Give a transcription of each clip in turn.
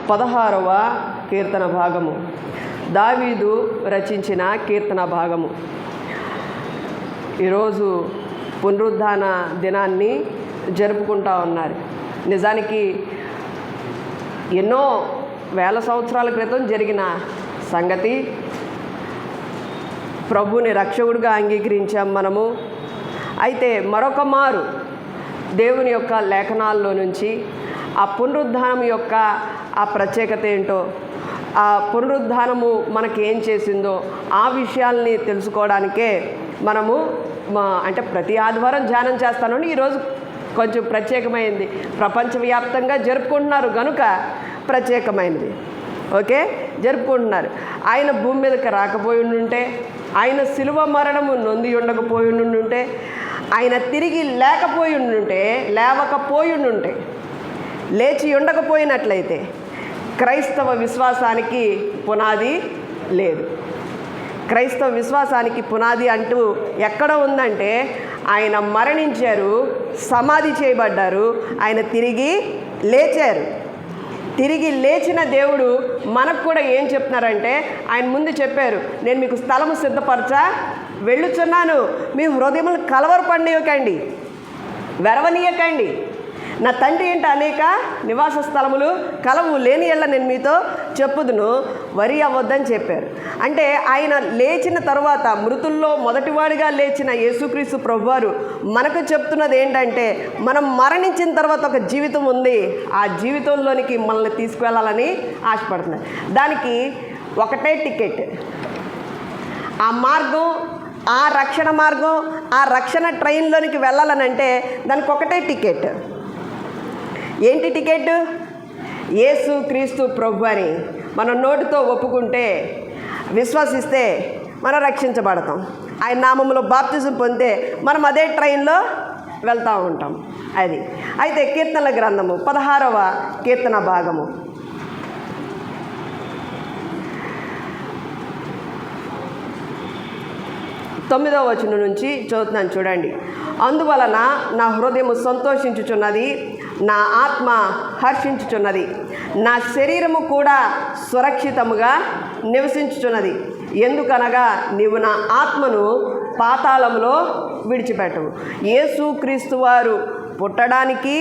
16వ కీర్తన భాగము. దావీదు రచించిన కీర్తన భాగము. ఈరోజు పునరుద్ధాన దినాన్ని జరుపుకుంటూ ఉన్నారు. నిజానికి ఎన్నో వేల సంవత్సరాల క్రితం జరిగిన సంగతి. ప్రభుని రక్షకుడిగా అంగీకరించాం మనము. అయితే మరొక మారు దేవుని యొక్క లేఖనాల్లో నుంచి ఆ పునరుద్ధానం యొక్క ఆ ప్రత్యేకత ఏంటో, ఆ పునరుద్ధానము మనకేం చేసిందో ఆ విషయాల్ని తెలుసుకోవడానికే మనము అంటే ప్రతి ఆదివారం ధ్యానం చేస్తాను. ఈరోజు కొంచెం ప్రత్యేకమైంది, ప్రపంచవ్యాప్తంగా జరుపుకుంటున్నారు కనుక ప్రత్యేకమైనది. ఓకే, జరుపుకుంటున్నారు. ఆయన భూమి మీదకి రాకపోయి ఉండుంటే, ఆయన శిలువ మరణము నొంది ఉండకపోయి ఉండుంటే, ఆయన తిరిగి లేకపోయి ఉండుంటే లేచి ఉండకపోయినట్లయితే క్రైస్తవ విశ్వాసానికి పునాది లేదు. క్రైస్తవ విశ్వాసానికి పునాది అంటూ ఎక్కడ ఉందంటే, ఆయన మరణించారు, సమాధి చేయబడ్డారు, ఆయన తిరిగి లేచారు. తిరిగి లేచిన దేవుడు మనకు కూడా ఏం చెప్తున్నారంటే, ఆయన ముందు చెప్పారు, నేను మీకు స్థలము సిద్ధపరచా వెళ్ళుచున్నాను, మీ హృదయములు కలవరపడనివ్వకండి, వెరవనీయకండి. నా తండ్రి ఏంటి అనేక నివాస స్థలములు కలవు, లేని ఎళ్ళ నేను మీతో చెప్పుదును, వరి అవ్వద్దని చెప్పారు. అంటే ఆయన లేచిన తర్వాత, మృతుల్లో మొదటివాడిగా లేచిన యేసుక్రీస్తు ప్రభువారు మనకు చెప్తున్నది ఏంటంటే, మనం మరణించిన తర్వాత ఒక జీవితం ఉంది, ఆ జీవితంలోనికి మనల్ని తీసుకువెళ్ళాలని ఆశపడుతున్నారు. దానికి ఒకటే టికెట్. ఆ మార్గం, ఆ రక్షణ మార్గం, ఆ రక్షణ ట్రైన్లోనికి వెళ్ళాలనంటే దానికి ఒకటే టికెట్. ఏంటి టికెట్? యేసు క్రీస్తు ప్రభు అని మనం నోటితో ఒప్పుకుంటే, విశ్వసిస్తే మనం రక్షించబడతాం. ఆయన నామములో బాప్తిజం పొందితే మనం అదే ట్రైన్లో వెళ్తూ ఉంటాం. అది అయితే కీర్తనల గ్రంథము 16వ కీర్తన భాగము. తొమ్మిదవ వచనం నుంచి చదువుతున్నాను, చూడండి. అందువలన నా హృదయము సంతోషించుచున్నది, నా ఆత్మ హర్షించుచున్నది, నా శరీరము కూడా సురక్షితముగా నివసించుచున్నది. ఎందుకనగా నీవు నా ఆత్మను పాతాళములో విడిచిపెట్టవు. యేసుక్రీస్తు వారు పుట్టడానికి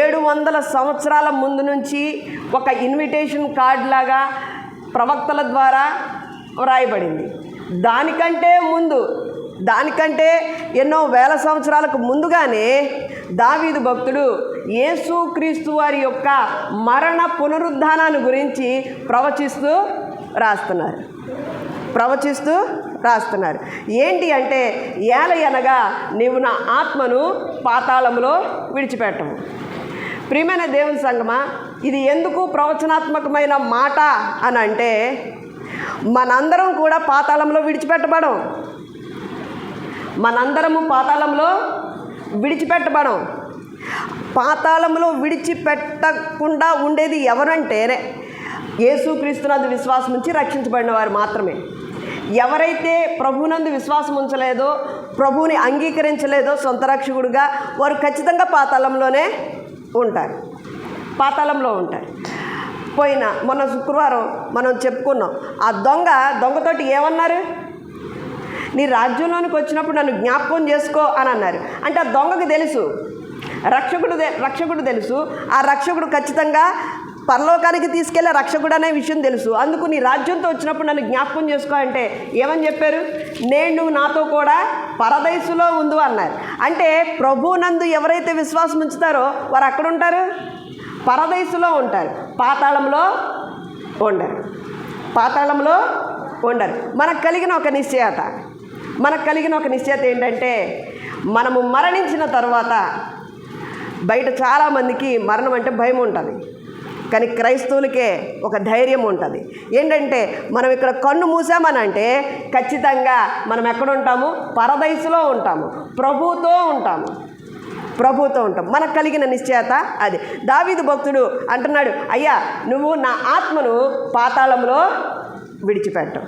700 సంవత్సరాల ముందు నుంచి ఒక ఇన్విటేషన్ కార్డ్ లాగా ప్రవక్తల ద్వారా వ్రాయబడింది. దానికంటే ఎన్నో వేల సంవత్సరాలకు ముందుగానే దావీదు భక్తుడు యేసుక్రీస్తు వారి యొక్క మరణ పునరుద్ధానాన్ని గురించి ప్రవచిస్తూ రాస్తున్నారు. ఏంటి అంటే, ఏలయనగా నీవు నా ఆత్మను పాతాళంలో విడిచిపెట్టవు. ప్రియమైన దేవుని సంగమా, ఇది ఎందుకు ప్రవచనాత్మకమైన మాట అని అంటే, మనందరం కూడా పాతాళంలో విడిచిపెట్టబడం. మనందరము పాతాళంలో విడిచిపెట్టబడం. పాతాళంలో విడిచిపెట్టకుండా ఉండేది ఎవరంటే, యేసుక్రీస్తునందు విశ్వాసం ఉంచి రక్షించబడిన వారు మాత్రమే. ఎవరైతే ప్రభువునందు విశ్వాసం ఉంచలేదో, ప్రభువుని అంగీకరించలేదో సొంత రక్షకుడుగా, వారు ఖచ్చితంగా పాతాళంలోనే ఉంటారు. మొన్న శుక్రవారం మనం చెప్పుకున్నాం, ఆ దొంగతోటి ఏమన్నారు? నీ రాజ్యంలోనికి వచ్చినప్పుడు నన్ను జ్ఞాపకం చేసుకో అని అన్నారు. అంటే ఆ దొంగకి తెలుసు, రక్షకుడు తెలుసు, ఆ రక్షకుడు ఖచ్చితంగా పరలోకానికి తీసుకెళ్లే రక్షకుడు అనే విషయం తెలుసు. అందుకు నీ రాజ్యంతో వచ్చినప్పుడు నన్ను జ్ఞాపకం చేసుకో అంటే ఏమని చెప్పారు? నేను నాతో కూడా పరదైసులో ఉండు అన్నారు. అంటే ప్రభువునందు ఎవరైతే విశ్వాసం ఉంచుతారో వారు అక్కడ ఉంటారు, పరదైసులో ఉంటారు, పాతాళంలో ఉండరు. మనకు కలిగిన ఒక నిశ్చయత ఏంటంటే, మనము మరణించిన తర్వాత, బయట చాలామందికి మరణం అంటే భయం ఉంటుంది, కానీ క్రైస్తవులకే ఒక ధైర్యం ఉంటుంది. ఏంటంటే, మనం ఇక్కడ కన్ను మూసామనంటే ఖచ్చితంగా మనం ఎక్కడ ఉంటాము? పరదైసులో ఉంటాము, ప్రభువుతో ఉంటాం. మనకు కలిగిన నిశ్చయత అది. దావీదు భక్తుడు అంటున్నాడు, అయ్యా నువ్వు నా ఆత్మను పాతాళంలో విడిచిపెట్టవు.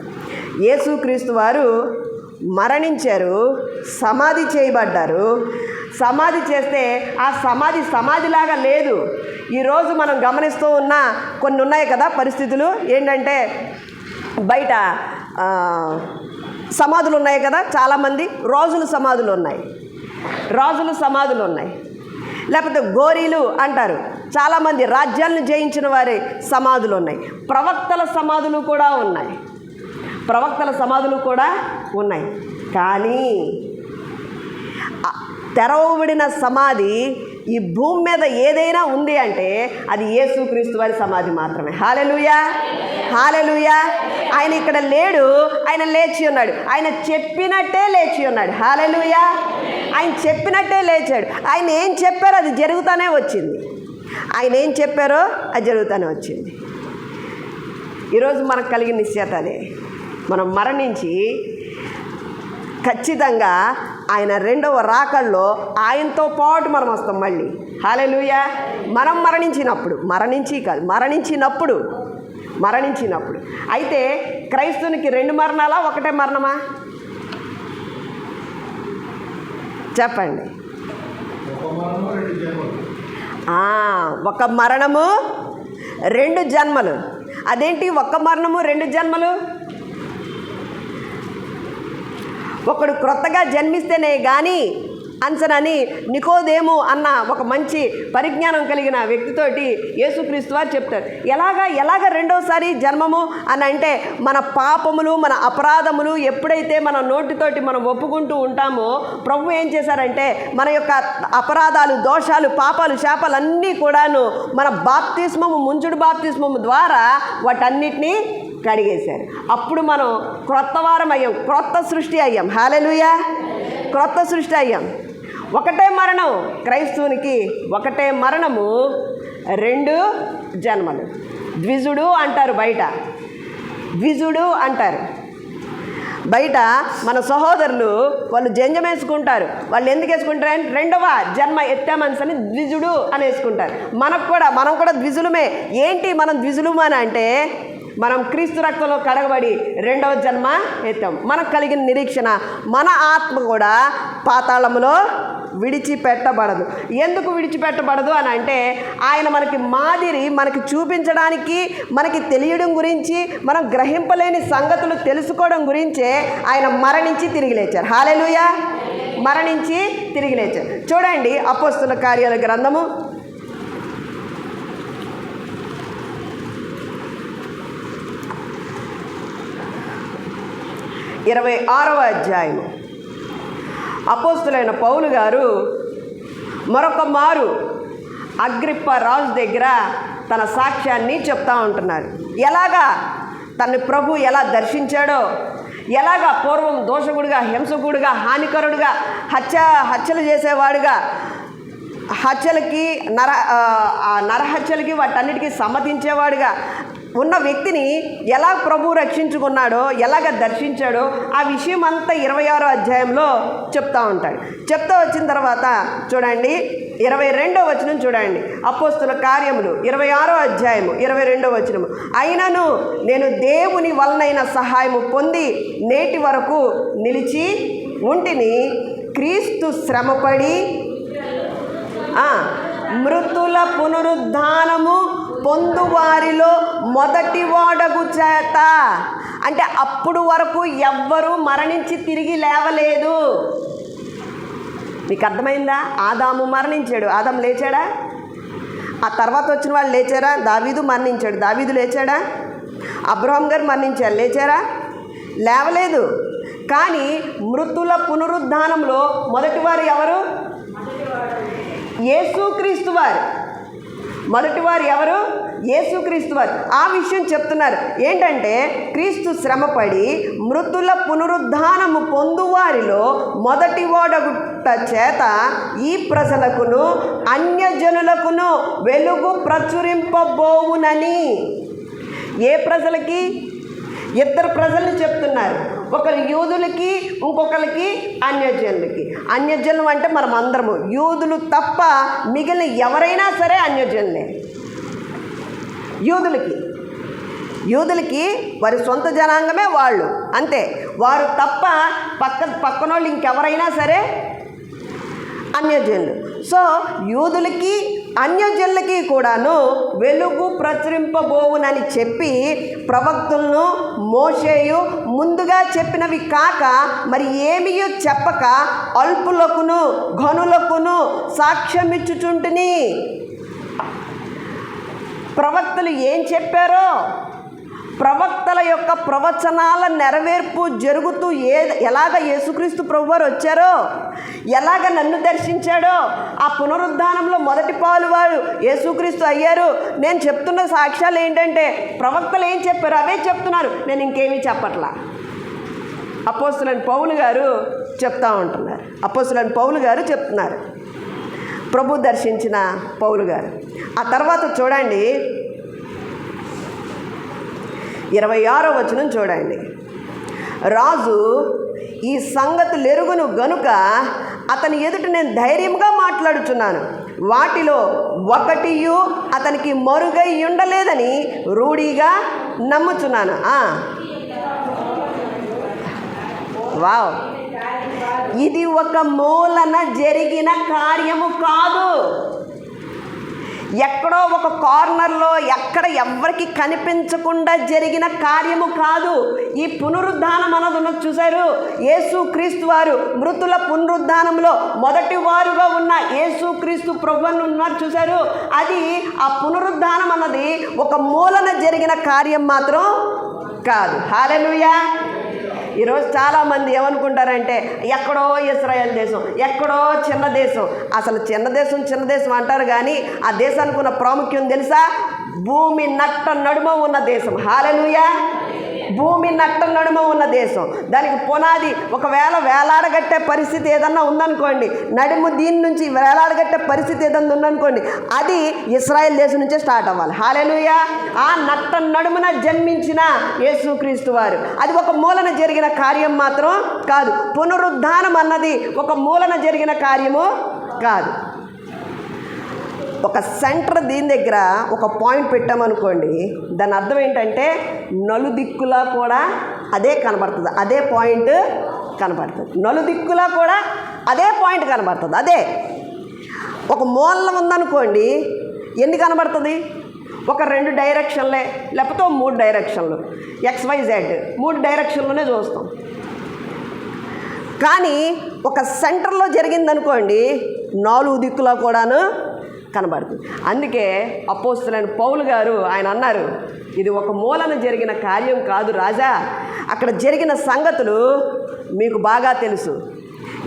యేసుక్రీస్తు వారు మరణించారు, సమాధి చేయబడ్డారు, సమాధి చేస్తే ఆ సమాధిలాగా లేదు. ఈరోజు మనం గమనిస్తూ ఉన్న కొన్ని ఉన్నాయి కదా పరిస్థితులు. ఏంటంటే బయట సమాధులు ఉన్నాయి కదా, చాలామంది రాజుల సమాధులు ఉన్నాయి, లేకపోతే గోరీలు అంటారు, చాలామంది రాజ్యాలను జయించిన వారి సమాధులు ఉన్నాయి. ప్రవక్తల సమాధులు కూడా ఉన్నాయి. కానీ తెరవబడిన సమాధి ఈ భూమి మీద ఏదైనా ఉంది అంటే అది యేసుక్రీస్తు వారి సమాధి మాత్రమే. హల్లెలూయా, హల్లెలూయా. ఆయన ఇక్కడ లేడు, ఆయన లేచి ఉన్నాడు. ఆయన చెప్పినట్టే లేచి ఉన్నాడు. హల్లెలూయా. ఆయన చెప్పినట్టే లేచాడు. ఆయన ఏం చెప్పారో అది జరుగుతూనే వచ్చింది. ఈరోజు మనకు కలిగిన నిశ్చయత అదే. మనం మరణించి ఖచ్చితంగా ఆయన రెండవ రాకల్లో ఆయనతో పాటు మనం వస్తాం మళ్ళీ. హల్లెలూయా. మనం మరణించినప్పుడు అయితే క్రైస్తవునికి 2 మరణాలా, ఒకటే మరణమా? చెప్పండి. ఒక మరణము 2 జన్మలు. అదేంటి ఒక మరణము 2 జన్మలు? ఒకడు క్రొత్తగా జన్మిస్తేనే కానీ అంచనని నికోదేము అన్న ఒక మంచి పరిజ్ఞానం కలిగిన వ్యక్తితోటి యేసుక్రీస్తు వారు చెప్తారు. ఎలాగ రెండోసారి జన్మము అని అంటే, మన పాపములు, మన అపరాధములు ఎప్పుడైతే మన నోటితోటి మనం ఒప్పుకుంటూ ఉంటామో, ప్రభు ఏం చేశారంటే మన యొక్క అపరాధాలు, దోషాలు, పాపాలు, శాపాలు అన్నీ కూడాను మన ముంచుడు బాప్తిస్మము ద్వారా వాటన్నిటినీ కడిగేశారు. అప్పుడు మనం క్రొత్త వారం అయ్యాం, క్రొత్త సృష్టి అయ్యాం. హల్లెలూయా. క్రొత్త సృష్టి అయ్యాం. ఒకటే మరణం క్రైస్తవునికి, ఒకటే మరణము 2 జన్మలు. ద్విజుడు అంటారు బయట మన సహోదరులు వాళ్ళు జంజం వేసుకుంటారు. వాళ్ళు ఎందుకు వేసుకుంటారంటే రెండవ జన్మ ఎత్తామని ద్విజుడు అని వేసుకుంటారు. మనం కూడా ద్విజులమే. ఏంటి మనం ద్విజులము అని అంటే, మనం క్రీస్తు రక్తంలో కడగబడి రెండవ జన్మ ఎత్తాం. మనకు కలిగిన నిరీక్షణ, మన ఆత్మ కూడా పాతాళములో విడిచిపెట్టబడదు. ఎందుకు విడిచిపెట్టబడదు అని అంటే, ఆయన మనకి మాదిరి, మనకి చూపించడానికి, మనకి తెలియడం గురించి, మనం గ్రహింపలేని సంగతులు తెలుసుకోవడం గురించే ఆయన మరణించి తిరిగి లేచారు. హల్లెలూయా. మరణించి తిరిగి లేచారు. చూడండి అపోస్తలుల కార్యాల గ్రంథము 26వ అధ్యాయము. అపోస్తులైన పౌలు గారు మరొక మారు అగ్రిప్ప రాజు దగ్గర తన సాక్ష్యాన్ని చెప్తా ఉంటున్నారు. ఎలాగా తన ప్రభు ఎలా దర్శించాడో, ఎలాగా పూర్వం దోషకుడిగా, హింసకుడిగా, హానికరుడుగా, హత్యలు చేసేవాడుగా, హత్యలకి నరహత్యలకి వాటన్నిటికీ సమ్మతించేవాడుగా ఉన్న వ్యక్తిని ఎలా ప్రభు రక్షించుకున్నాడో, ఎలాగ దర్శించాడో ఆ విషయం అంతా 26వ అధ్యాయంలో చెప్తా ఉంటాడు. చెప్తా వచ్చిన తర్వాత చూడండి 22వ వచనం చూడండి. అపోస్తుల కార్యములు 26వ అధ్యాయము 22వ వచనము. అయినను నేను దేవుని వలనైన సహాయము పొంది నేటి వరకు నిలిచి ఉంటిని, క్రీస్తు శ్రమపడి మృతుల పునరుద్ధానము పొందువారిలో మొదటి వాడగు చేత. అంటే అప్పుడు వరకు ఎవ్వరూ మరణించి తిరిగి లేవలేదు. మీకు అర్థమైందా? ఆదాము మరణించాడు, ఆదాము లేచాడా? ఆ తర్వాత వచ్చిన వాళ్ళు లేచారా? దావీదు మరణించాడు, దావీదు లేచాడా? అబ్రహాం గారు మరణించారు, లేచారా? లేవలేదు. కానీ మృతుల పునరుద్ధానంలో మొదటివారు ఎవరు? యేసుక్రీస్తు వారు. మొదటివారు ఎవరు? యేసుక్రీస్తు వారు. ఆ విషయం చెప్తున్నారు. ఏంటంటే క్రీస్తు శ్రమపడి మృతుల పునరుద్ధానము పొందువారిలో మొదటి వాడగుట చేత ఈ ప్రజలకును అన్యజనులకును వెలుగు ప్రచురింపబోవునని. ఏ ప్రజలకి? 2 ప్రజల్ని చెప్తున్నారు. ఒకరు యూదులకి, ఇంకొకరికి అన్యజనులకి. అన్యజనులు అంటే మనం అందరము, యూదులు తప్ప మిగిలిన ఎవరైనా సరే అన్యజనులే. యూదులకి వారి సొంత జనాంగమే వాళ్ళు, అంతే. వారు తప్ప పక్కనోళ్ళు ఇంకెవరైనా సరే అన్యజనులు. సో యూదులకి అన్యజనులకి కూడాను వెలుగు ప్రచురింపబోవునని చెప్పి ప్రవక్తలను మోషేయు ముందుగా చెప్పినవి కాక మరి ఏమీ చెప్పక అల్పులకును ఘనులకును సాక్ష్యమిచ్చుచుంటిని. ప్రవక్తలు ఏం చెప్పారో, ప్రవక్తల యొక్క ప్రవచనాల నెరవేర్పు జరుగుతూ ఎలాగ యేసుక్రీస్తు ప్రభువారు వచ్చారో, ఎలాగ నన్ను దర్శించాడో, ఆ పునరుద్ధానంలో మొదటి పాలువారు యేసుక్రీస్తు అయ్యారు. నేను చెప్తున్న సాక్ష్యాలు ఏంటంటే ప్రవక్తలు ఏం చెప్పారు అవే చెప్తున్నారు, నేను ఇంకేమీ చెప్పట్లా. అపోస్తలుడైన పౌలు గారు చెప్తా ఉంటున్నారు. అపోస్తలుడైన పౌలు గారు చెప్తున్నారు, ప్రభు దర్శించిన పౌలు గారు. ఆ తర్వాత చూడండి 26వ వచనం చూడండి. రాజు ఈ సంగతులు ఎరుగును గనుక అతని ఎదుట నేను ధైర్యంగా మాట్లాడుచున్నాను, వాటిలో ఒకటియు అతనికి మరుగై ఉండలేదని రూఢిగా నమ్ముచున్నాను. వావ్, ఇది ఒక మూలన జరిగిన కార్యము కాదు. ఎక్కడో ఒక కార్నర్లో ఎక్కడ ఎవ్వరికి కనిపించకుండా జరిగిన కార్యము కాదు. ఈ పునరుద్ధానం అన్నది ఉన్నది చూశారు. యేసుక్రీస్తు వారు మృతుల పునరుద్ధానంలో మొదటి వారుగా ఉన్న యేసుక్రీస్తు ప్రభువును ఉన్నారు చూశారు. అది ఆ పునరుద్ధానం అన్నది ఒక మూలన జరిగిన కార్యం మాత్రం కాదు. హల్లెలూయా. ఈరోజు చాలామంది ఏమనుకుంటారంటే ఎక్కడో ఇశ్రాయేల్ దేశం, ఎక్కడో చిన్న దేశం. అసలు చిన్న దేశం అంటారు కానీ ఆ దేశానికి ఉన్న ప్రాముఖ్యం తెలుసా? భూమి నట్ట నడుమ ఉన్న దేశం. హల్లెలూయా. భూమి నట్ట నడుమ ఉన్న దేశం. దానికి పునాది ఒకవేళ వేలాడగట్టే పరిస్థితి ఏదన్నా ఉందనుకోండి, నడుము దీని నుంచి వేలాడగట్టే పరిస్థితి ఏదన్నా ఉందనుకోండి, అది ఇశ్రాయేల్ దేశం నుంచే స్టార్ట్ అవ్వాలి. హల్లెలూయా. ఆ నట్ట నడుమున జన్మించిన యేసుక్రీస్తు వారు, అది ఒక మూలన జరిగిన కార్యం మాత్రం కాదు. పునరుద్ధానం అన్నది ఒక మూలన జరిగిన కార్యము కాదు. ఒక సెంటర్ దీని దగ్గర ఒక పాయింట్ పెట్టామనుకోండి, దాని అర్థం ఏంటంటే నలుదిక్కులా కూడా అదే కనబడుతుంది, అదే పాయింట్ కనబడుతుంది. నలుదిక్కులా కూడా అదే పాయింట్ కనబడుతుంది. అదే ఒక మూలలో ఉందనుకోండి, ఎన్ని కనబడుతుంది? ఒక 2 డైరెక్షన్లే, లేకపోతే 3 డైరెక్షన్లు, XYZ 3 డైరెక్షన్లోనే చూస్తాం. కానీ ఒక సెంటర్లో జరిగిందనుకోండి, 4 దిక్కులా కూడాను కనబడుతుంది. అందుకే అపోస్తలుడైన పౌలు గారు ఆయన అన్నారు, ఇది ఒక మూలన జరిగిన కార్యం కాదు రాజా, అక్కడ జరిగిన సంగతులు మీకు బాగా తెలుసు.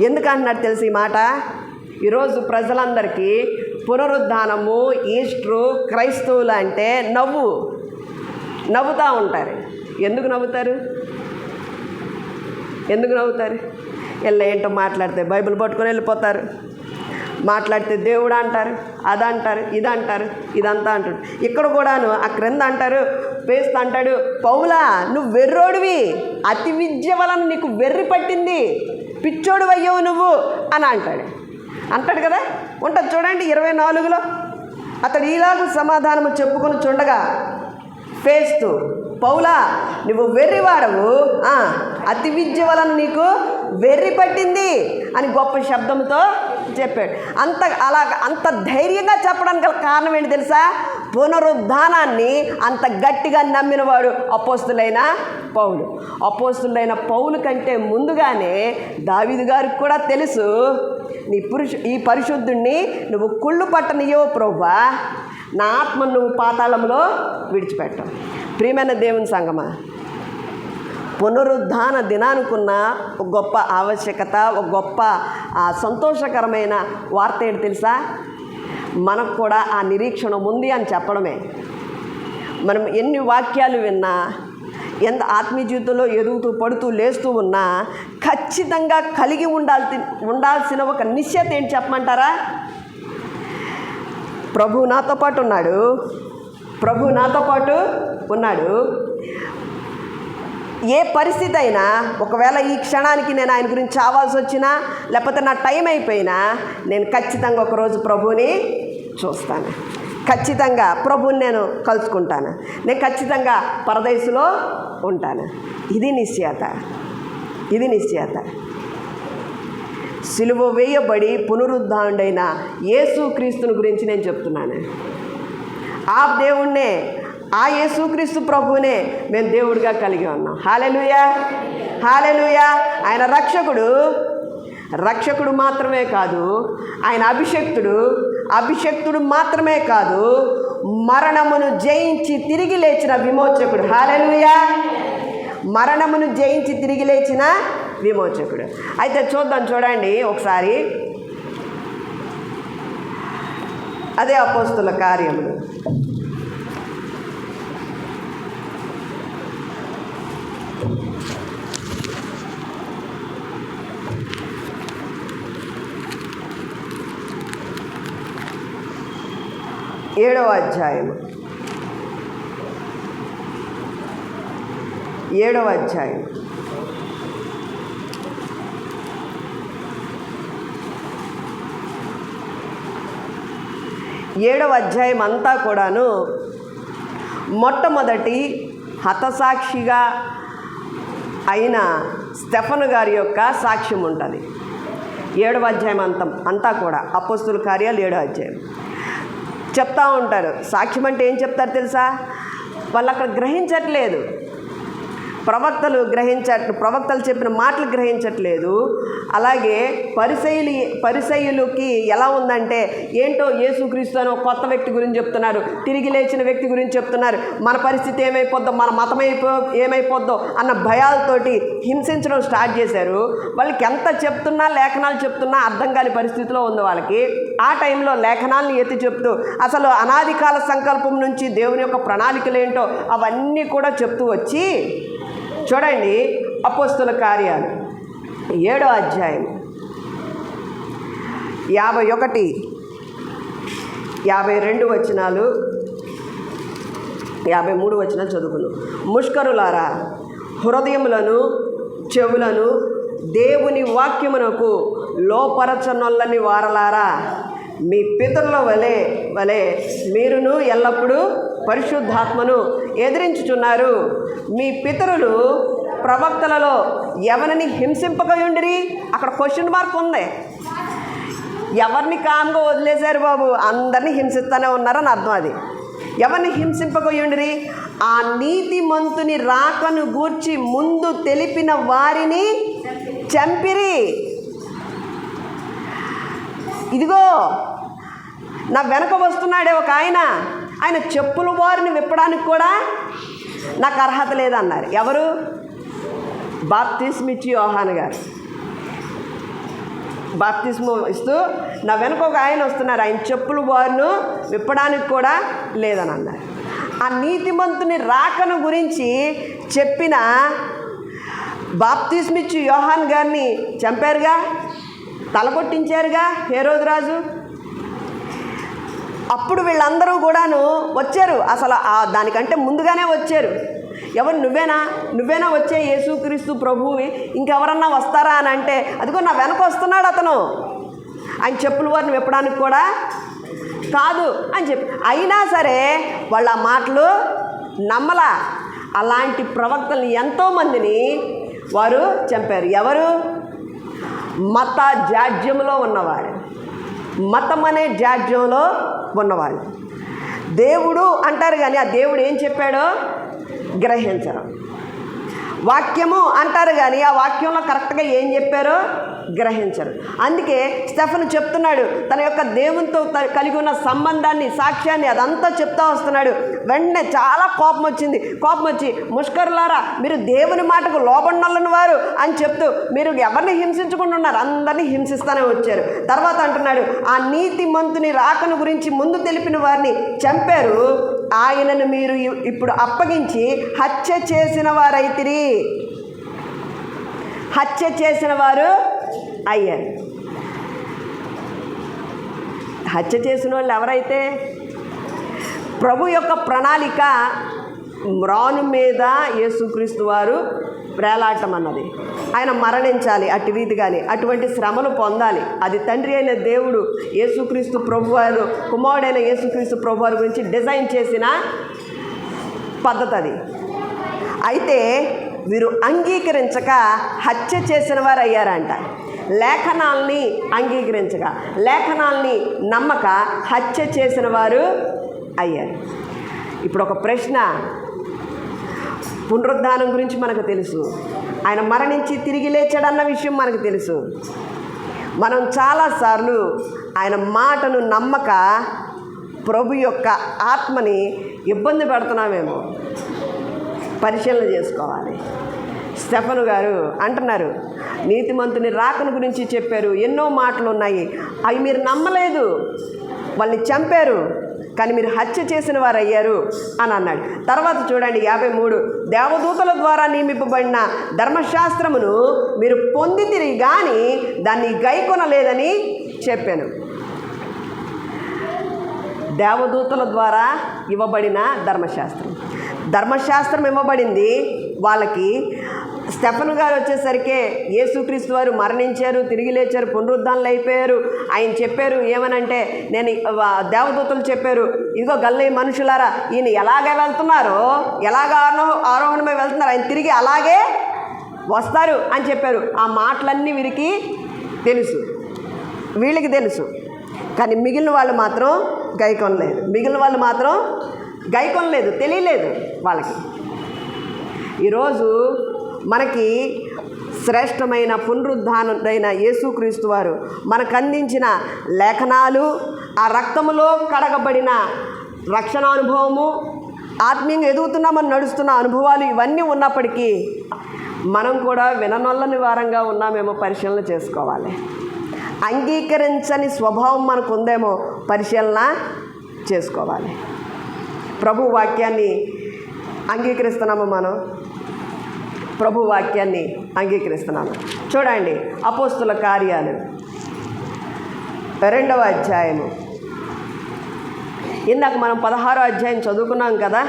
ఎందుకంటున్నాడు తెలుసు ఈ మాట? ఈరోజు ప్రజలందరికీ పునరుద్ధానము, ఈస్టరు, క్రైస్తవులు అంటే నవ్వుతూ ఉంటారు. ఎందుకు నవ్వుతారు? ఏంటో మాట్లాడితే బైబిల్ పట్టుకొని వెళ్ళిపోతారు, మాట్లాడితే దేవుడు అంటారు, అదంటారు, ఇదంటారు, ఇదంతా అంటాడు. ఇక్కడ కూడాను ఆ క్రింద అంటారు, పేస్తూ అంటాడు, పౌలా నువ్వు వెర్రోడివి, అతి విద్య వలన నీకు వెర్రి పట్టింది, పిచ్చోడు అయ్యావు నువ్వు అని అంటాడు కదా. ఉంటుంది చూడండి 24లో. అతడు ఈలాగు సమాధానము చెప్పుకొని చుండగా ఫేస్తూ, పౌలా నువ్వు వెర్రివాడవు, అతి విద్య వలన నీకు వెర్రి పట్టింది అని గొప్ప శబ్దంతో చెప్పాడు. అంత ధైర్యంగా చెప్పడానికి గల కారణం ఏంటి తెలుసా? పునరుద్ధానాన్ని అంత గట్టిగా నమ్మినవాడు అపోస్తలుడైన పౌలు. అపోస్తలుడైన పౌలు కంటే ముందుగానే దావీదు గారికి కూడా తెలుసు, ఈ పరిశుద్ధుణ్ణి నువ్వు కుళ్ళు పట్టనియో ప్రభువా, నా ఆత్మను నువ్వు పాతాళంలో విడిచిపెట్టవు. ప్రియమైన దేవుని సంగమా, పునరుద్ధాన దినానుకున్న ఒక గొప్ప ఆవశ్యకత, ఒక గొప్ప సంతోషకరమైన వార్త ఏంటి తెలుసా? మనకు కూడా ఆ నిరీక్షణ ఉంది అని చెప్పడమే. మనం ఎన్ని వాక్యాలు విన్నా, ఎంత ఆత్మీయ జీవితంలో ఎదుగుతూ పడుతూ లేస్తూ ఉన్నా ఖచ్చితంగా కలిగి ఉండాల్సిన ఒక నిశ్చయత ఏంటి చెప్పమంటారా? ప్రభు నాతో పాటు ఉన్నాడు. ఏ పరిస్థితి అయినా, ఒకవేళ ఈ క్షణానికి నేను ఆయన గురించి చావాల్సి వచ్చినా, లేకపోతే నా టైం అయిపోయినా, నేను ఖచ్చితంగా ఒకరోజు ప్రభువుని చూస్తాను, ఖచ్చితంగా ప్రభువుని నేను కలుసుకుంటాను, నేను ఖచ్చితంగా పరదేశంలో ఉంటాను. ఇది నిశ్చయత. సిలువ వేయబడి పునరుద్ధానుడైన యేసుక్రీస్తుని గురించి నేను చెప్తున్నాను. ఆ దేవుణ్ణే, ఆ యేసుక్రీస్తు ప్రభువునే మేము దేవుడిగా కలిగి ఉన్నాం. హల్లెలూయా, హల్లెలూయా. ఆయన రక్షకుడు మాత్రమే కాదు, ఆయన అభిషక్తుడు మాత్రమే కాదు, మరణమును జయించి తిరిగి లేచిన విమోచకుడు. హల్లెలూయా. మరణమును జయించి తిరిగి లేచిన విమోచకుడు. అయితే చూడండి ఒకసారి, అదే అపోస్తుల కార్యములు 7వ అధ్యాయము 7వ అధ్యాయం 7వ అధ్యాయం అంతా కూడాను మొట్టమొదటి హతసాక్షిగా అయిన స్టెఫను గారి యొక్క సాక్ష్యం ఉంటుంది. 7వ అధ్యాయం అంతా కూడా అపోస్తుల కార్యాలు 7వ అధ్యాయం చెప్తా ఉంటారు. సాక్ష్యం అంటే ఏం చెప్తారు తెలుసా? వాళ్ళు అక్కడ గ్రహించట్లేదు, ప్రవక్తలు చెప్పిన మాటలు గ్రహించట్లేదు. అలాగే పరిసయ్యులకి ఎలా ఉందంటే, ఏంటో యేసుక్రీస్తు అని ఒక కొత్త వ్యక్తి గురించి చెప్తున్నారు, తిరిగి లేచిన వ్యక్తి గురించి చెప్తున్నారు, మన పరిస్థితి ఏమైపోద్దో, మన మతం ఏమైపోద్దో అన్న భయాలతోటి హింసించడం స్టార్ట్ చేశారు. వాళ్ళకి ఎంత చెప్తున్నా, లేఖనాలు చెప్తున్నా అర్థం కాని పరిస్థితిలో ఉంది వాళ్ళకి. ఆ టైంలో లేఖనాలను ఎత్తి చెప్తూ అసలు అనాది కాల సంకల్పం నుంచి దేవుని యొక్క ప్రణాళికలు ఏంటో అవన్నీ కూడా చెప్తూ వచ్చి, చూడండి అపోస్తుల కార్యాలు 7వ అధ్యాయం 51, 52 వచనాలు, 53 వచనాలు చదువుకుందాం. ముష్కరులారా, హృదయములను చెవులను దేవుని వాక్యమునకు లోపరచనొల్లని వారలారా, మీ పితరుల వలె మీరును ఎల్లప్పుడూ పరిశుద్ధాత్మను ఎదిరించుచున్నారు. మీ పితరులు ప్రవక్తలలో ఎవరిని హింసింపకయుండిరి? అక్కడ క్వశ్చన్ మార్క్ ఉంది. ఎవరిని కామ్గా వదిలేశారు బాబు? అందరినీ హింసిస్తూనే ఉన్నారని అర్థం. అది ఎవరిని హింసింపకయుండిరి? ఆ నీతిమంతుని రాకను గూర్చి ముందు తెలిపిన వారిని చంపిరి. ఇదిగో నా వెనక వస్తున్నాడే ఒక ఆయన చెప్పుల వారిని విప్పడానికి కూడా నాకు అర్హత లేదన్నారు. ఎవరు? బాప్తిస్మ ఇచ్చి యోహాను గారు బాప్తిస్మ ఇస్తూ నా వెనక ఒక ఆయన వస్తున్నారు, ఆయన చెప్పుల వారిని విప్పడానికి కూడా లేదని అన్నారు. ఆ నీతిమంతుని రాకను గురించి చెప్పిన బాప్తిస్మ ఇచ్చి యోహాను గారిని చంపారుగా, తలకొట్టించారుగా హేరోదు రాజు. అప్పుడు వీళ్ళందరూ కూడాను వచ్చారు, అసలు దానికంటే ముందుగానే వచ్చారు. ఎవరు? నువ్వేనా వచ్చే యేసుక్రీస్తు ప్రభువి, ఇంకెవరన్నా వస్తారా అని అంటే, అదిగో నా వెనక వస్తున్నాడు అతను, ఆయన చెప్పుల వారిని విప్పడానికి కూడా కాదు అని చెప్పి. అయినా సరే వాళ్ళ మాటలు నమ్మలా. అలాంటి ప్రవక్తల్ని ఎంతోమందిని వారు చంపారు. ఎవరు? మత జాడ్యంలో ఉన్నవారు, మతం అనే జాడ్యంలో ఉన్నవాళ్ళు. దేవుడు అంటారు కానీ ఆ దేవుడు ఏం చెప్పాడో గ్రహించరు. వాక్యము అంటారు కానీ ఆ వాక్యంలో కరెక్ట్గా ఏం చెప్పారో గ్రహించరు. అందుకే స్టెఫను చెప్తున్నాడు, తన యొక్క దేవునితో కలిగి ఉన్న సంబంధాన్ని, సాక్ష్యాన్ని అదంతా చెప్తా వస్తున్నాడు. వెంటనే చాలా కోపం వచ్చి, ముష్కరులారా, మీరు దేవుని మాటకు లోబడినల్లని వారు అని చెప్తూ మీరు ఎవరిని హింసించకుండా ఉన్నారు, అందరినీ హింసిస్తూనే వచ్చారు. తర్వాత అంటున్నాడు, ఆ నీతిమంతుని రాకను గురించి ముందు తెలిపిన వారిని చంపారు, ఆయనను మీరు ఇప్పుడు అప్పగించి హత్య చేసిన వారైతిరి. హత్య చేసిన వారు అయ్యారు. హత్య చేసిన వాళ్ళు ఎవరైతే? ప్రభు యొక్క ప్రణాళిక మ్రాను మీద యేసుక్రీస్తు వారు వేలాటం అన్నది. ఆయన మరణించాలి అటు రీతిగానే, అటువంటి శ్రమను పొందాలి. అది తండ్రి అయిన దేవుడు యేసుక్రీస్తు ప్రభువారు, కుమారుడైన యేసుక్రీస్తు ప్రభువారి గురించి డిజైన్ చేసిన పద్ధతి అది. అయితే వీరు అంగీకరించక హత్య చేసిన వారు అయ్యారంట. లేఖనాల్ని అంగీకరించగా, లేఖనాల్ని నమ్మక హత్య చేసిన వారు అయ్యారు. ఇప్పుడు ఒక ప్రశ్న, పునరుద్ధానం గురించి మనకు తెలుసు, ఆయన మరణించి తిరిగి లేచాడన్న విషయం మనకు తెలుసు. మనం చాలాసార్లు ఆయన మాటను నమ్మక ప్రభు యొక్క ఆత్మని ఇబ్బంది పెడుతున్నామేమో పరిశీలన చేసుకోవాలి. స్టెఫను గారు అంటున్నారు, నీతిమంతుని రాకను గురించి చెప్పారు, ఎన్నో మాటలు ఉన్నాయి, అవి మీరు నమ్మలేదు, వాళ్ళని చంపారు, కానీ మీరు హత్య చేసిన వారు అయ్యారు అని అన్నాడు. తర్వాత చూడండి 53, దేవదూతల ద్వారా నియమింపబడిన ధర్మశాస్త్రమును మీరు పొందితిరి కానీ దాన్ని గైకొనలేదని చెప్పాను. దేవదూతల ద్వారా ఇవ్వబడిన ధర్మశాస్త్రం ఇవ్వబడింది వాళ్ళకి. స్టెఫను గారు వచ్చేసరికి యేసుక్రీస్తు వారు మరణించారు, తిరిగి లేచారు, పునరుద్ధానాలు అయిపోయారు. ఆయన చెప్పారు ఏమనంటే, నేను దేవదూతలు చెప్పారు, ఇదిగో గల్లీ మనుషులారా, ఈయన ఎలాగే వెళ్తున్నారో, ఎలాగ ఆరోహణమై వెళ్తున్నారు, ఆయన తిరిగి అలాగే వస్తారు అని చెప్పారు. ఆ మాటలన్నీ వీరికి తెలుసు, వీళ్ళకి తెలుసు. కానీ మిగిలిన వాళ్ళు మాత్రం గైకొనలేదు, తెలియలేదు వాళ్ళకి. ఈరోజు మనకి శ్రేష్టమైన పునరుద్ధానుడైన యేసుక్రీస్తు వారు మనకు అందించిన లేఖనాలు, ఆ రక్తములో కడగబడిన రక్షణ అనుభవము, ఆత్మీయంగా ఎదుగుతున్నామని నడుస్తున్న అనుభవాలు ఇవన్నీ ఉన్నప్పటికీ మనం కూడా విననొల్లని వారంగా ఉన్నామేమో పరిశీలన చేసుకోవాలి. అంగీకరించని స్వభావం మనకు ఉందేమో పరిశీలన చేసుకోవాలి. ప్రభు వాక్యాన్ని అంగీకరిస్తున్నాము, మనం ప్రభు వాక్యాన్ని అంగీకరిస్తున్నాము. చూడండి, అపోస్తుల కార్యాలు 2వ అధ్యాయము. ఇందాక మనం 16వ అధ్యాయం చదువుకున్నాం కదా.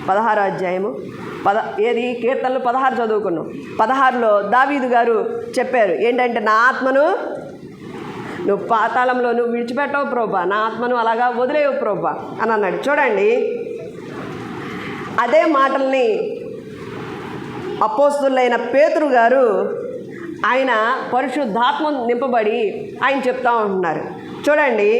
16వ అధ్యాయము కీర్తనలు 16 చదువుకున్నాం. 16లో దావీదు గారు చెప్పారు ఏంటంటే, నా ఆత్మను నువ్వు పాతాళంలో నువ్వు విడిచిపెట్టవు ప్రభా, నా ఆత్మను అలాగా వదిలేవు ప్రభా అని అన్నాడు. చూడండి, అదే మాటల్ని అపోస్తులైన పేతురు గారు, ఆయన పరిశుద్ధాత్మ నింపబడి ఆయన చెప్తా ఉంటున్నారు. చూడండి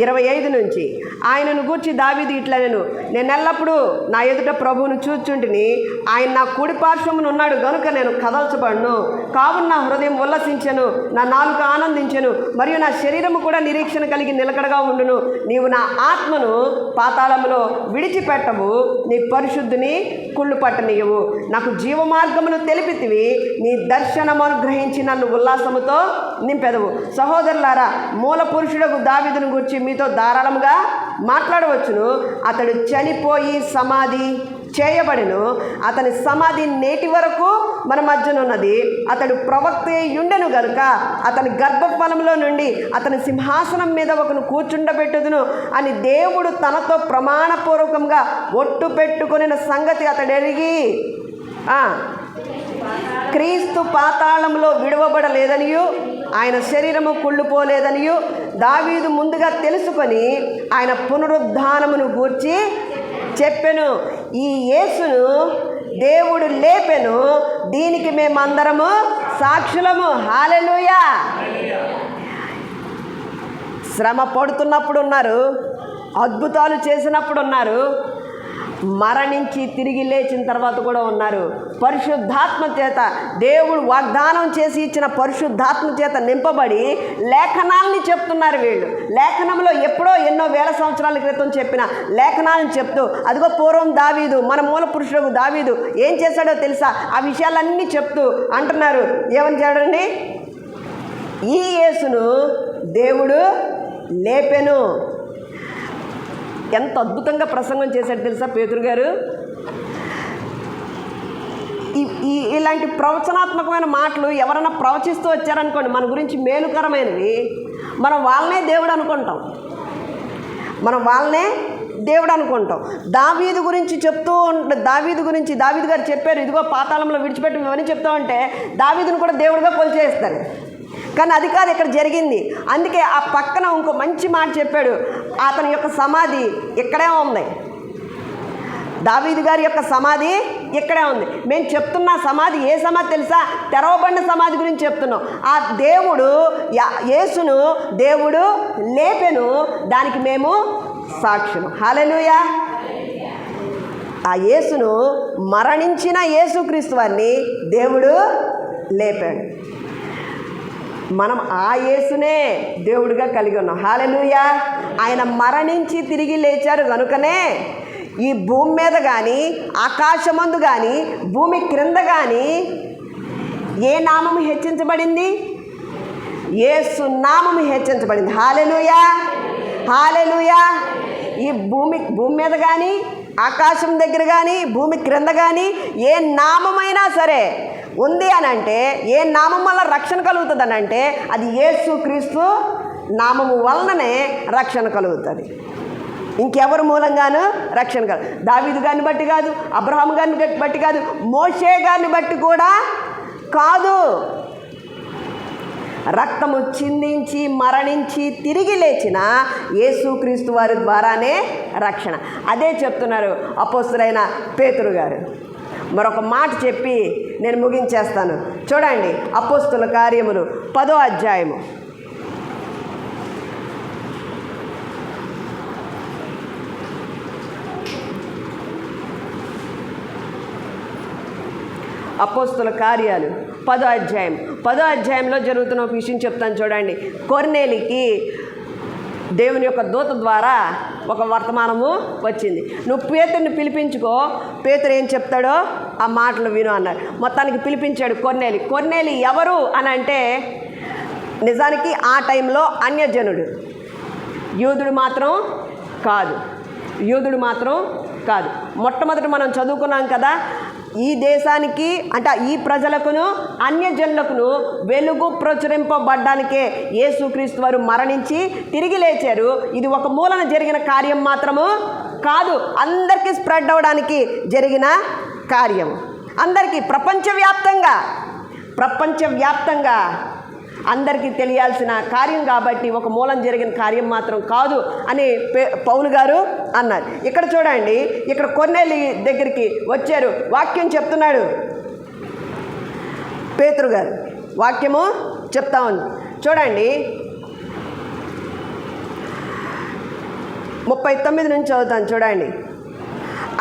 25 నుంచి, ఆయనను గూర్చి దావీదు ఇట్లనెను, నేను ఎల్లప్పుడూ నా ఎదుట ప్రభువును చూచుంటిని, ఆయన నా కుడి పార్శ్వమున ఉన్నాడు గనుక నేను కదల్చబడును. కావున నా హృదయం ఉల్లసించెను, నా నాలుక ఆనందించెను, మరియు నా శరీరము కూడా నిరీక్షణ కలిగి నిలకడగా ఉండును. నీవు నా ఆత్మను పాతాళములో విడిచిపెట్టవు, నీ పరిశుద్ధిని కుళ్ళు పట్టనీయవు. నాకు జీవమార్గమును తెలిపితివి, నీ దర్శనము అనుగ్రహించి నన్ను ఉల్లాసముతో నింపెదవు. సహోదరులారా, మూల పురుషుడకు దావీదును గురించి మీతో ధారాళముగా మాట్లాడవచ్చును. అతడు చనిపోయి సమాధి చేయబడెను, అతని సమాధి నేటి వరకు మన మధ్యనున్నది. అతడు ప్రవక్త ఉండెను గనుక అతని గర్భఫలంలో నుండి అతని సింహాసనం మీద ఒకను కూర్చుండబెట్టుదును అని దేవుడు తనతో ప్రమాణపూర్వకంగా ఒట్టు పెట్టుకొనిన సంగతి అతడు ఎరిగి, క్రీస్తు పాతాళంలో విడవబడలేదనియు ఆయన శరీరము కుళ్ళుపోలేదనియు దావీదు ముందుగా తెలుసుకొని ఆయన పునరుద్ధానమును గూర్చి చెప్పెను. ఈ యేసును దేవుడు లేపెను, దీనికి మేమందరము సాక్షులము. హల్లెలూయా. శ్రమ పడుతున్నప్పుడు ఉన్నారు, అద్భుతాలు చేసినప్పుడు ఉన్నారు, మరణించి తిరిగి లేచిన తర్వాత కూడా ఉన్నారు. పరిశుద్ధాత్మ చేత, దేవుడు వాగ్దానం చేసి ఇచ్చిన పరిశుద్ధాత్మ చేత నింపబడి లేఖనాలని చెప్తున్నారు వీళ్ళు. లేఖనంలో ఎప్పుడో ఎన్నో వేల సంవత్సరాల క్రితం చెప్పిన లేఖనాలను చెప్తూ, అదిగో పూర్వం దావీదు, మన మూల పురుషుడు దావీదు ఏం చేశాడో తెలుసా, ఆ విషయాలన్నీ చెప్తూ అంటున్నారు. ఏమని చేయడండి, ఈ యేసును దేవుడు లేపెను. ఎంత అద్భుతంగా ప్రసంగం చేశాడు తెలుసా పేతురు గారు. ఇలాంటి ప్రవచనాత్మకమైన మాటలు ఎవరైనా ప్రవచిస్తూ వచ్చారనుకోండి, మన గురించి మేలుకరమైనవి, మనం వాళ్ళనే దేవుడు అనుకుంటాం. దావీదు గురించి చెప్తూ దావీదు గారు చెప్పారు, ఇదిగో పాతాళంలో విడిచిపెట్టి ఇవన్నీ చెప్తూ ఉంటే దావీదును కూడా దేవుడిగా కొలిచేస్తారు. కానీ అది కాదు ఇక్కడ జరిగింది. అందుకే ఆ పక్కన ఇంకో మంచి మాట చెప్పాడు, అతని యొక్క సమాధి ఇక్కడే ఉంది. దావీదు గారి యొక్క సమాధి ఇక్కడే ఉంది. మేము చెప్తున్న సమాధి ఏ సమాధి తెలుసా? తెరవబడిన సమాధి గురించి చెప్తున్నాం. ఆ దేవుడు యేసును దేవుడు లేపెను, దానికి మేము సాక్షులు. హల్లెలూయా. ఆ యేసును మరణించిన యేసుక్రీస్తు వారిని దేవుడు లేపాడు. మనం ఆ యేసునే దేవుడిగా కలిగి ఉన్నాం. హల్లెలూయా. ఆయన మరణించి తిరిగి లేచారు కనుకనే ఈ భూమి మీద కానీ ఆకాశమందు కానీ భూమి క్రింద కానీ ఏ నామము హెచ్చించబడింది? యేసు నామము హెచ్చించబడింది. హల్లెలూయా. హల్లెలూయా. ఈ భూమి మీద కానీ ఆకాశం దగ్గర కానీ భూమి క్రింద కానీ ఏ నామమైనా సరే ఉంది అని అంటే, ఏ నామం వల్ల రక్షణ కలుగుతుంది అని అంటే అది యేసుక్రీస్తు నామము వలననే రక్షణ కలుగుతుంది. ఇంకెవరి మూలంగానూ రక్షణ కాదు. దావీదు గారిని బట్టి కాదు, అబ్రహాము గారిని బట్టి కాదు, మోషే గారిని బట్టి కూడా కాదు. రక్తము చిందించి మరణించి తిరిగి లేచిన యేసుక్రీస్తు వారి ద్వారానే రక్షణ. అదే చెప్తున్నారు అపోస్తలుడైన పేతురు గారు. మరొక మాట చెప్పి నేను ముగించేస్తాను. చూడండి, అపోస్తల కార్యములు 10వ అధ్యాయము. అపోస్తల కార్యాలు 10వ అధ్యాయం. 10వ అధ్యాయంలో జరుగుతున్న ఒక విషయం చెప్తాను చూడండి. కొర్నేలికి దేవుని యొక్క దూత ద్వారా ఒక వర్తమానము వచ్చింది. నువ్వు పేతురుని పిలిపించుకో, పేతురు ఏం చెప్తాడో ఆ మాటలు విను అన్నారు. మొత్తానికి పిలిపించాడు కొర్నేలి ఎవరు అని అంటే, నిజానికి ఆ టైంలో అన్యజనుడు, యూదుడు మాత్రం కాదు. మొట్టమొదట మనం చదువుకున్నాం కదా, ఈ దేశానికి అంటే ఈ ప్రజలకును అన్యజనులకును వెలుగు ప్రచురింపబడ్డానికే యేసుక్రీస్తు వారు మరణించి తిరిగి లేచారు. ఇది ఒక మూలన జరిగిన కార్యం మాత్రము కాదు, అందరికీ స్ప్రెడ్ అవ్వడానికి జరిగిన కార్యం. అందరికీ ప్రపంచవ్యాప్తంగా అందరికీ తెలియాల్సిన కార్యం కాబట్టి ఒక మూలం జరిగిన కార్యం మాత్రం కాదు అని పౌలు గారు అన్నారు. ఇక్కడ చూడండి, ఇక్కడ కొర్నేలి దగ్గరికి వచ్చారు, వాక్యం చెప్తున్నాడు. పేతురు గారు వాక్యము చెప్తా ఉంది. చూడండి, 39 నుంచి చదువుతాను. చూడండి,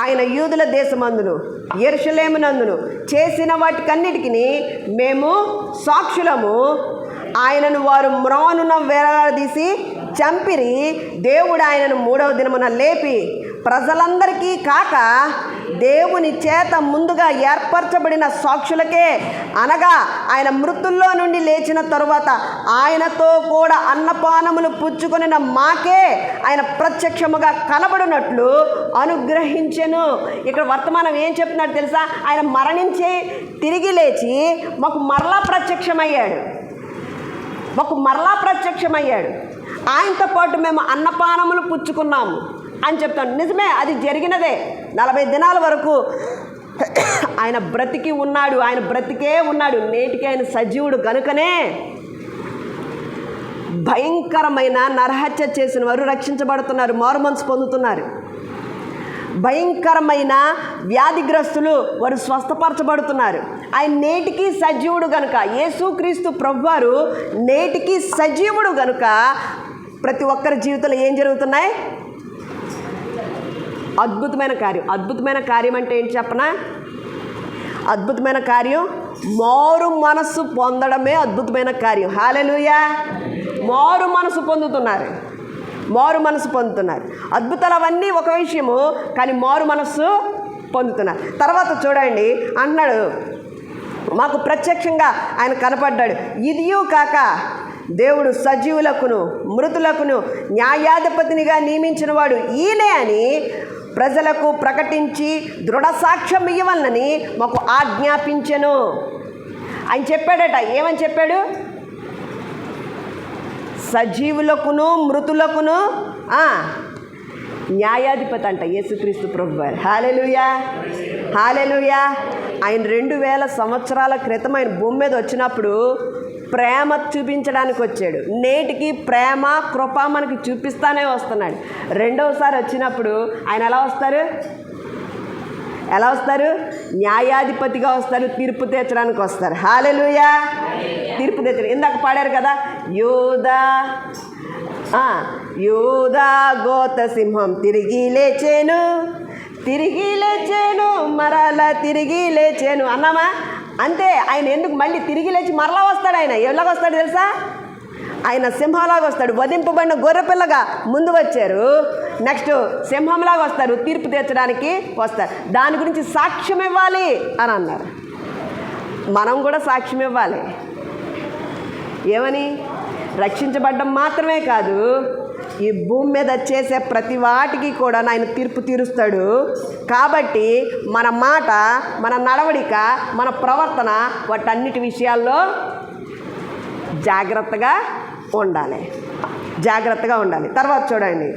ఆయన యూదుల దేశమందును యెరూషలేమునందును చేసిన వాటికన్నిటికీ మేము సాక్షులము. ఆయనను వారు మ్రానున వేలాడదీసి చంపిరి. దేవుడు ఆయనను 3వ దినమున లేపి ప్రజలందరికీ కాక దేవుని చేత ముందుగా ఏర్పరచబడిన సాక్షులకే, అనగా ఆయన మృతుల్లో నుండి లేచిన తరువాత ఆయనతో కూడా అన్నపానములు పుచ్చుకొనిన మాకే ఆయన ప్రత్యక్షముగా కనబడినట్లు అనుగ్రహించెను. ఇక్కడ వర్తమానం ఏం చెప్తున్నాడు తెలుసా? ఆయన మరణించి తిరిగి లేచి మాకు మరలా ప్రత్యక్షమయ్యాడు. ఆయనతో పాటు మేము అన్నపానములు పుచ్చుకున్నాము అని చెప్తాను. నిజమే, అది జరిగినదే. 40 దినాల వరకు ఆయన బ్రతికే ఉన్నాడు. నేటికి ఆయన సజీవుడు కనుకనే భయంకరమైన నరహత్య చేసిన వారు రక్షించబడుతున్నారు, మారుమనసు పొందుతున్నారు. భయంకరమైన వ్యాధిగ్రస్తులు వారు స్వస్థపరచబడుతున్నారు. ఆయన నేటికి సజీవుడు కనుక, యేసుక్రీస్తు ప్రభువారు నేటికి సజీవుడు కనుక ప్రతి ఒక్కరి జీవితంలో ఏం జరుగుతున్నాయి? అద్భుతమైన కార్యం అంటే ఏంటి చెప్పనా? అద్భుతమైన కార్యం మారు మనస్సు పొందడమే అద్భుతమైన కార్యం. హల్లెలూయా. మారు మనసు పొందుతున్నారు. అద్భుతాలు అవన్నీ ఒక విషయము, కానీ మారు మనస్సు పొందుతున్నారు. తర్వాత చూడండి, అన్నాడు మాకు ప్రత్యక్షంగా ఆయన కనపడ్డాడు. ఇదియూ కాక దేవుడు సజీవులకును మృతులకును న్యాయాధిపతినిగా నియమించిన వాడు ఈయనే అని ప్రజలకు ప్రకటించి దృఢ సాక్ష్యం ఇవ్వాలని మాకు ఆజ్ఞాపించెను. ఆయన చెప్పాడట. ఏమని చెప్పాడు? సజీవులకును మృతులకును న్యాయాధిపతి అంట యేసుక్రీస్తు ప్రభువారు. హల్లెలూయా. ఆయన 2000 సంవత్సరాల క్రితం ఆయన భూమి మీద వచ్చినప్పుడు ప్రేమ చూపించడానికి వచ్చాడు. నేటికి ప్రేమ కృప మనకి చూపిస్తానే వస్తున్నాడు. రెండవసారి వచ్చినప్పుడు ఆయన ఎలా వస్తారు? ఎలా వస్తారు? న్యాయాధిపతిగా వస్తారు, తీర్పు తీర్చడానికి వస్తారు. హల్లెలూయా. తీర్పు తీర్చడం ఇందాక పాడారు కదా, యూదా గోత సింహం తిరిగి లేచేను, మరలా తిరిగి లేచేను అన్నామా? అంతే. ఆయన ఎందుకు మళ్ళీ తిరిగి లేచి మరలా వస్తాడు? ఆయన ఎలాగొస్తాడు తెలుసా? ఆయన సింహంలాగా వస్తాడు. వధింపబడిన గొర్రెపిల్లగా ముందు వచ్చారు, నెక్స్ట్ సింహంలాగా వస్తారు, తీర్పు తీర్చడానికి వస్తారు. దాని గురించి సాక్ష్యం ఇవ్వాలి అని అన్నారు. మనం కూడా సాక్ష్యం ఇవ్వాలి. ఏమని? రక్షించబడ్డం మాత్రమే కాదు, ఈ భూమి మీద చేసే ప్రతి వాటికి కూడా ఆయన తీర్పు తీరుస్తాడు. కాబట్టి మన మాట, మన నడవడిక, మన ప్రవర్తన వాటన్నిటి విషయాల్లో జాగ్రత్తగా ఉండాలి. తర్వాత చూడండి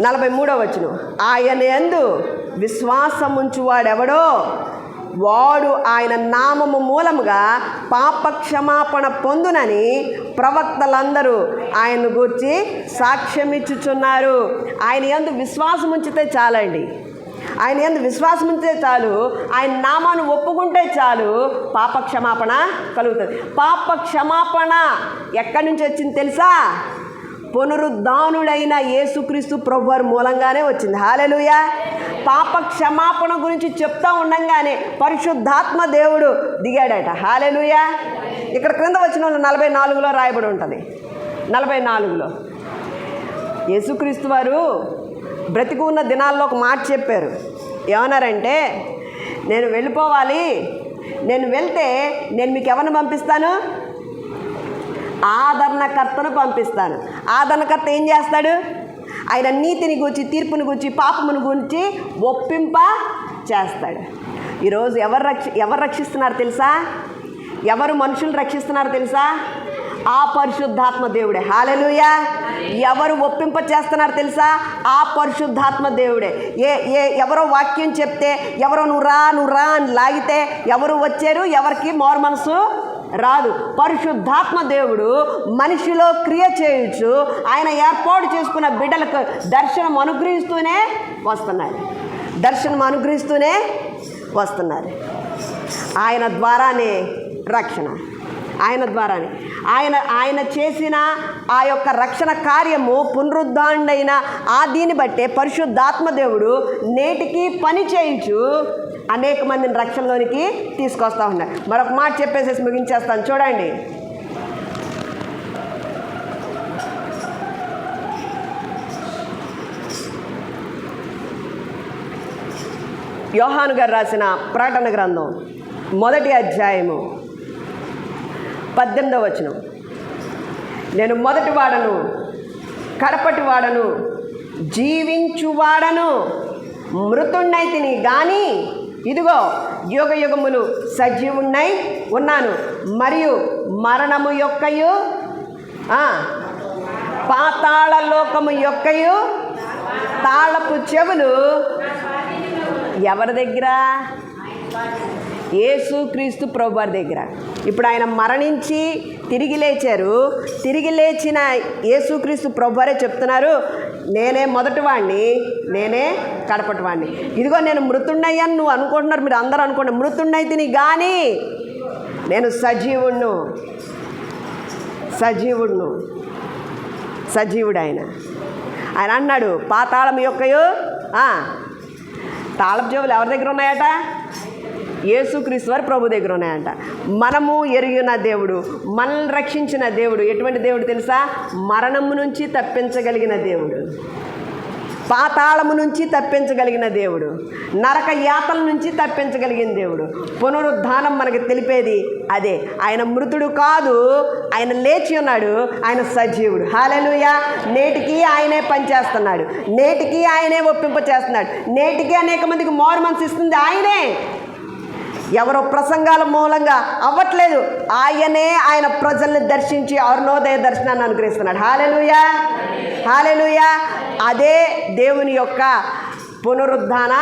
43వ వచనం. ఆయన యందు విశ్వాసముంచువాడెవడో వాడు ఆయన నామము మూలముగా పాప క్షమాపణ పొందునని ప్రవక్తలందరూ ఆయన గూర్చి సాక్ష్యం ఇచ్చుచున్నారు. ఆయన యందు విశ్వాసం ఉంచితే చాలండి. ఆయన యందు విశ్వాసం ఉంచితే చాలు, ఆయన నామాన్ని ఒప్పుకుంటే చాలు, పాప క్షమాపణ కలుగుతుంది. పాప క్షమాపణ ఎక్కడి నుంచి వచ్చింది తెలుసా? పునరుద్ధానుడైన యేసుక్రీస్తు ప్రభువారి మూలంగానే వచ్చింది. హల్లెలూయా. పాప క్షమాపణ గురించి చెప్తా ఉండంగానే పరిశుద్ధాత్మ దేవుడు దిగాడట. హల్లెలూయా. ఇక్కడ క్రింద వచ్చిన 44లో రాయబడి ఉంటుంది. 44లో యేసుక్రీస్తు వారు బ్రతికి ఉన్న దినాల్లో ఒక మాట చెప్పారు. ఏమన్నారంటే, నేను వెళ్ళిపోవాలి, నేను వెళ్తే నేను మీకు ఎవరిని పంపిస్తాను? ఆదరణకర్తను పంపిస్తాను. ఆదరణకర్త ఏం చేస్తాడు? ఆయన నీతిని గూర్చి, తీర్పుని గూర్చి, పాపమును గురించి ఒప్పింప చేస్తాడు. ఈరోజు ఎవరు రక్షిస్తున్నారు తెలుసా? ఎవరు మనుషులు రక్షిస్తున్నారు తెలుసా? ఆ పరిశుద్ధాత్మ దేవుడే. హల్లెలూయా. ఎవరు ఒప్పింప చేస్తున్నారు తెలుసా? ఆ పరిశుద్ధాత్మ దేవుడే. ఎవరో వాక్యం చెప్తే, ఎవరో నువ్వు రా అని లాగితే ఎవరు వచ్చారు? ఎవరికి మారు మనసు రాదు. పరిశుద్ధాత్మ దేవుడు మనిషిలో క్రియ చేయొచ్చు. ఆయన ఏర్పాటు చేసుకున్న బిడ్డలకు దర్శనం అనుగ్రహిస్తూనే వస్తున్నారు. ఆయన ద్వారానే రక్షణ. ఆయన చేసిన ఆ యొక్క రక్షణ కార్యము పునరుద్ధానుడైన ఆ దీన్ని బట్టే పరిశుద్ధాత్మ దేవుడు నేటికి పని చేయించు అనేక మందిని రక్షణలోనికి తీసుకొస్తూ ఉన్నాడు. మరొక మాట చెప్పేసేసి ముగించేస్తాను. చూడండి, యోహాను గారు రాసిన ప్రకటన గ్రంథం 1వ అధ్యాయము 18వ వచనం. నేను మొదటి వాడను, కడపటి వాడను, జీవించువాడను, మృతుణ్ణైతిని గాని ఇదిగో యుగ యుగములు సజీవుణ్ణై ఉన్నాను, మరియు మరణము యొక్కయు పాతాళ లోకము యొక్కయు తాళపు చెవులు ఎవరి దగ్గర? యేసుక్రీస్తు ప్రభువారి దగ్గర. ఇప్పుడు ఆయన మరణించి తిరిగి లేచారు. తిరిగి లేచిన యేసుక్రీస్తు ప్రభువారే చెప్తున్నారు, నేనే మొదటివాడిని, నేనే కడపటివాడిని. ఇదిగో నేను మృతుణ్ణయ్యాను నువ్వు అనుకుంటున్నారు, మీరు అందరూ అనుకోండి. మృతుణ్ణైతిని కానీ నేను సజీవుడు ఆయన అన్నాడు. పాతాళం యొక్కయు తాళపు చెవులు ఎవరి దగ్గర ఉన్నాయట? యేసుక్రీస్తు వారి ప్రభు దగ్గర ఉన్నాయంట. మనము ఎరిగిన దేవుడు, మనల్ని రక్షించిన దేవుడు ఎటువంటి దేవుడు తెలుసా? మరణము నుంచి తప్పించగలిగిన దేవుడు, పాతాళము నుంచి తప్పించగలిగిన దేవుడు, నరక యాతల నుంచి తప్పించగలిగిన దేవుడు. పునరుద్ధానం మనకి తెలిపేది అదే. ఆయన మృతుడు కాదు, ఆయన లేచి ఉన్నాడు, ఆయన సజీవుడు. హల్లెలూయా. నేటికి ఆయనే పనిచేస్తున్నాడు, నేటికి ఆయనే ఒప్పింప చేస్తున్నాడు, నేటికి అనేక మందికి మారు మనసు ఇస్తుంది ఆయనే. ఎవరో ప్రసంగాల మూలంగా అవ్వట్లేదు, ఆయన ప్రజల్ని దర్శించి అరుణోదయ దర్శనాన్ని అనుగ్రహిస్తున్నాడు. హల్లెలూయా. అదే దేవుని యొక్క పునరుద్ధాన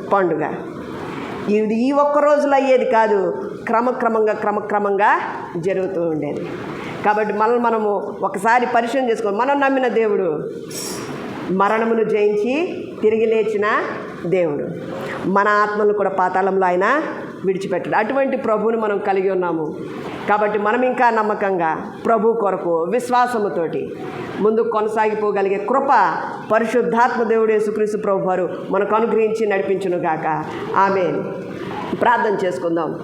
పండుగ. ఇది ఈ ఒక్క రోజులో అయ్యేది కాదు, క్రమక్రమంగా జరుగుతూ ఉండేది. కాబట్టి మనము ఒకసారి పరిశీలన చేసుకోవాలి. మనం నమ్మిన దేవుడు మరణమును జయించి తిరిగి లేచిన దేవుడు. మన ఆత్మను కూడా పాతాళంలో ఆయన విడిచిపెట్టాడు. అటువంటి ప్రభువుని మనం కలిగి ఉన్నాము. కాబట్టి మనం ఇంకా నమ్మకంగా ప్రభు కొరకు విశ్వాసముతోటి ముందుకు కొనసాగిపోగలిగే కృప పరిశుద్ధాత్మ దేవుడు యేసుక్రీస్తు ప్రభు వారు మనకు అనుగ్రహించి నడిపించునుగాక. ఆమేన్. ప్రార్థన చేసుకుందాం.